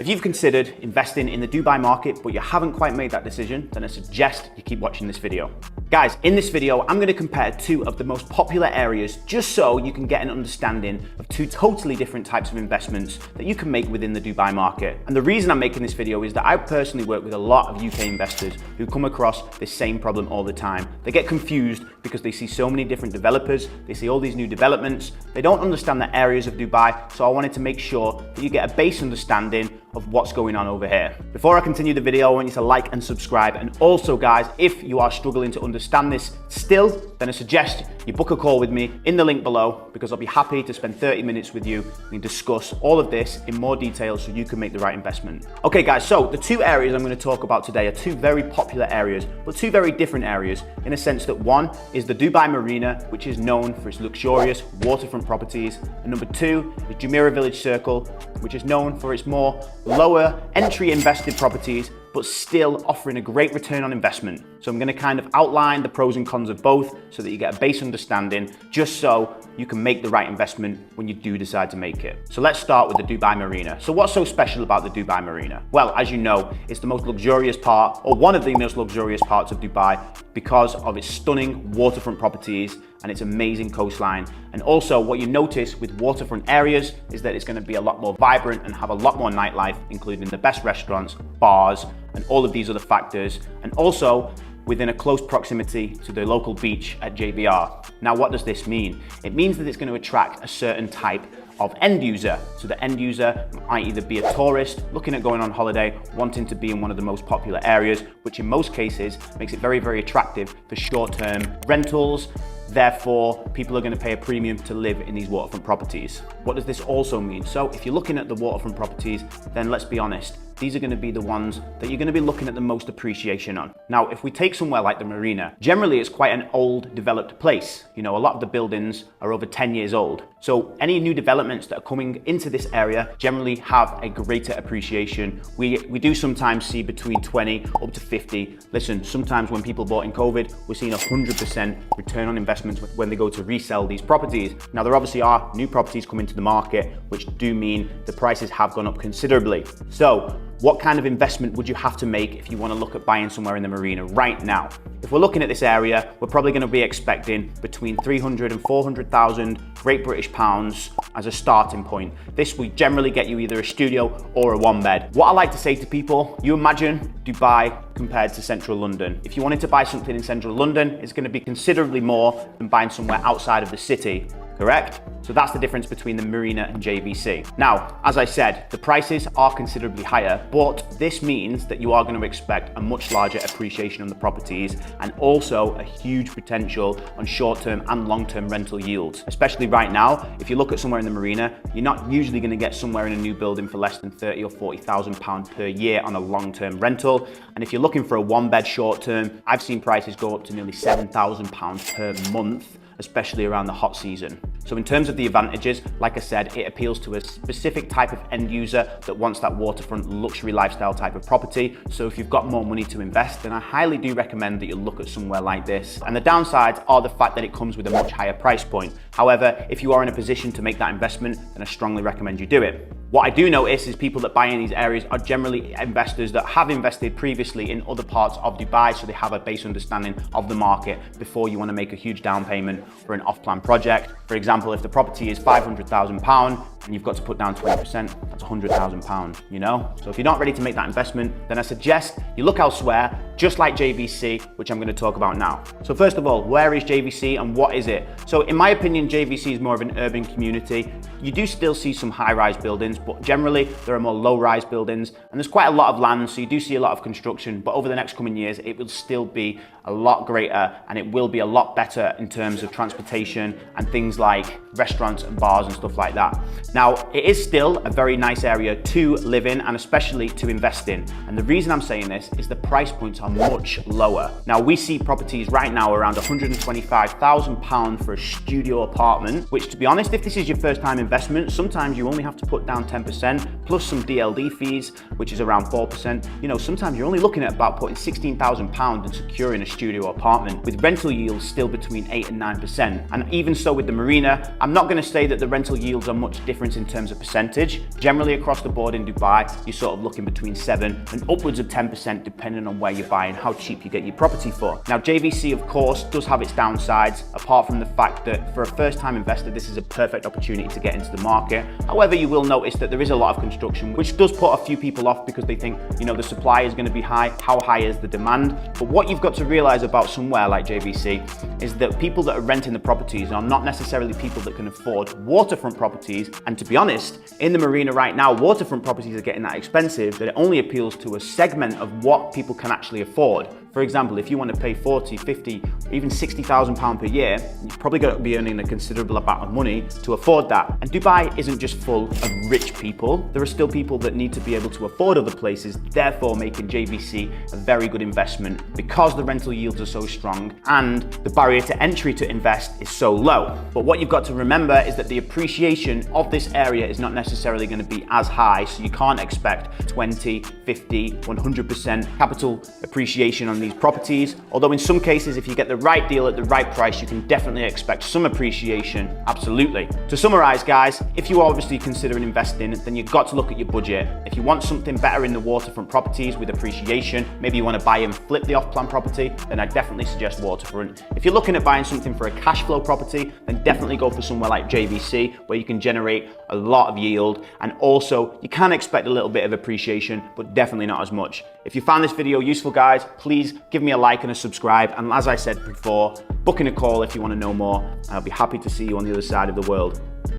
If you've considered investing in the Dubai market, but you haven't quite made that decision, then I suggest you keep watching this video. Guys, in this video, I'm going to compare two of the most popular areas just so you can get an understanding of two totally different types of investments that you can make within the Dubai market. And the reason I'm making this video is that I personally work with a lot of UK investors who come across this same problem all the time. They get confused because they see so many different developers, they see all these new developments, they don't understand the areas of Dubai, so I wanted to make sure that you get a base understanding of what's going on over here. Before I continue the video, I want you to like and subscribe. And also guys, if you are struggling to understand this still, then I suggest you book a call with me in the link below, because I'll be happy to spend 30 minutes with you and discuss all of this in more detail so you can make the right investment. Okay guys, so the two areas I'm going to talk about today are two very popular areas, but two very different areas in a sense that one is the Dubai Marina, which is known for its luxurious waterfront properties, and number two is Jumeirah Village Circle, which is known for its more lower entry invested properties, but still offering a great return on investment. So I'm going to kind of outline the pros and cons of both so that you get a base understanding, just so you can make the right investment when you do decide to make it. So let's start with the Dubai Marina. So what's so special about the Dubai Marina? Well, as you know, it's the most luxurious part, or one of the most luxurious parts of Dubai, because of its stunning waterfront properties and its amazing coastline. And also what you notice with waterfront areas is that it's going to be a lot more vibrant and have a lot more nightlife, including the best restaurants, bars, and all of these other factors. And also within a close proximity to the local beach at JBR. Now, what does this mean? It means that it's going to attract a certain type of end user. So the end user might either be a tourist looking at going on holiday, wanting to be in one of the most popular areas, which in most cases makes it very, very attractive for short-term rentals. Therefore, people are going to pay a premium to live in these waterfront properties. What does this also mean? So if you're looking at the waterfront properties, then let's be honest, these are going to be the ones that you're going to be looking at the most appreciation on. Now, if we take somewhere like the Marina, generally it's quite an old developed place. You know, a lot of the buildings are over 10 years old. So any new developments that are coming into this area generally have a greater appreciation. We do sometimes see between 20 up to 50. Listen, sometimes when people bought in COVID, we're seeing 100% return on investment when they go to resell these properties. Now, there obviously are new properties coming to the market, which do mean the prices have gone up considerably. So what kind of investment would you have to make if you want to look at buying somewhere in the Marina right now? If we're looking at this area, we're probably going to be expecting between 300 and 400,000 Great British pounds as a starting point. This will generally get you either a studio or a one bed. What I like to say to people, you imagine Dubai compared to central London. If you wanted to buy something in central London, it's going to be considerably more than buying somewhere outside of the city. Correct? So that's the difference between the Marina and JVC. Now, as I said, the prices are considerably higher, but this means that you are going to expect a much larger appreciation on the properties and also a huge potential on short-term and long-term rental yields. Especially right now, if you look at somewhere in the Marina, you're not usually going to get somewhere in a new building for less than 30 or 40,000 pounds per year on a long-term rental. And if you're looking for a one-bed short-term, I've seen prices go up to nearly 7,000 pounds per month, especially around the hot season. So in terms of the advantages, like I said, it appeals to a specific type of end user that wants that waterfront luxury lifestyle type of property. So if you've got more money to invest, then I highly do recommend that you look at somewhere like this. And the downsides are the fact that it comes with a much higher price point. However, if you are in a position to make that investment, then I strongly recommend you do it. What I do notice is people that buy in these areas are generally investors that have invested previously in other parts of Dubai, so they have a base understanding of the market before you want to make a huge down payment for an off-plan project. For example, if the property is £500,000 and you've got to put down 20%, that's £100,000, you know? So if you're not ready to make that investment, then I suggest you look elsewhere, just like JVC, which I'm going to talk about now. So first of all, where is JVC and what is it? So in my opinion, JVC is more of an urban community. You do still see some high-rise buildings, but generally there are more low-rise buildings, and there's quite a lot of land, so you do see a lot of construction, but over the next coming years, it will still be a lot greater, and it will be a lot better in terms of transportation and things like restaurants and bars and stuff like that. Now, it is still a very nice area to live in and especially to invest in. And the reason I'm saying this is the price points are much lower. Now, we see properties right now around £125,000 for a studio apartment, which, to be honest, if this is your first time investment, sometimes you only have to put down 10% plus some DLD fees, which is around 4%. You know, sometimes you're only looking at about putting £16,000 and securing a studio apartment with rental yields still between 8 and 9%. And even so with the Marina, I'm not going to say that the rental yields are much different in terms of percentage. Generally across the board in Dubai, you're sort of looking between 7 and upwards of 10% depending on where you're buying, how cheap you get your property for. Now JVC of course does have its downsides, apart from the fact that for a first-time investor this is a perfect opportunity to get into the market. However, you will notice that there is a lot of construction, which does put a few people off because they think, you know, the supply is going to be high. How high is the demand? But what you've got to realize about somewhere like JVC is that people that are renting the properties are not necessarily people that can afford waterfront properties. And to be honest, in the Marina right now, waterfront properties are getting that expensive that it only appeals to a segment of what people can actually afford. For example, if you want to pay 40, 50, even £60,000 per year, you're probably going to be earning a considerable amount of money to afford that. And Dubai isn't just full of rich people. There are still people that need to be able to afford other places, therefore making JVC a very good investment because the rental yields are so strong and the barrier to entry to invest is so low. But what you've got to remember is that the appreciation of this area is not necessarily going to be as high, so you can't expect 20, 50, 100% capital appreciation on these properties. Although in some cases, if you get the right deal at the right price, you can definitely expect some appreciation, absolutely. To summarize guys, if you are obviously considering investing, then you've got to look at your budget. If you want something better in the waterfront properties with appreciation, maybe you want to buy and flip the off-plan property, then I definitely suggest waterfront. If you're looking at buying something for a cash flow property, then definitely go for somewhere like JVC, where you can generate a lot of yield, and also you can expect a little bit of appreciation, but definitely not as much. If you found this video useful guys, please give me a like and a subscribe, and as I said before, book in a call if you want to know more. I'll be happy to see you on the other side of the world.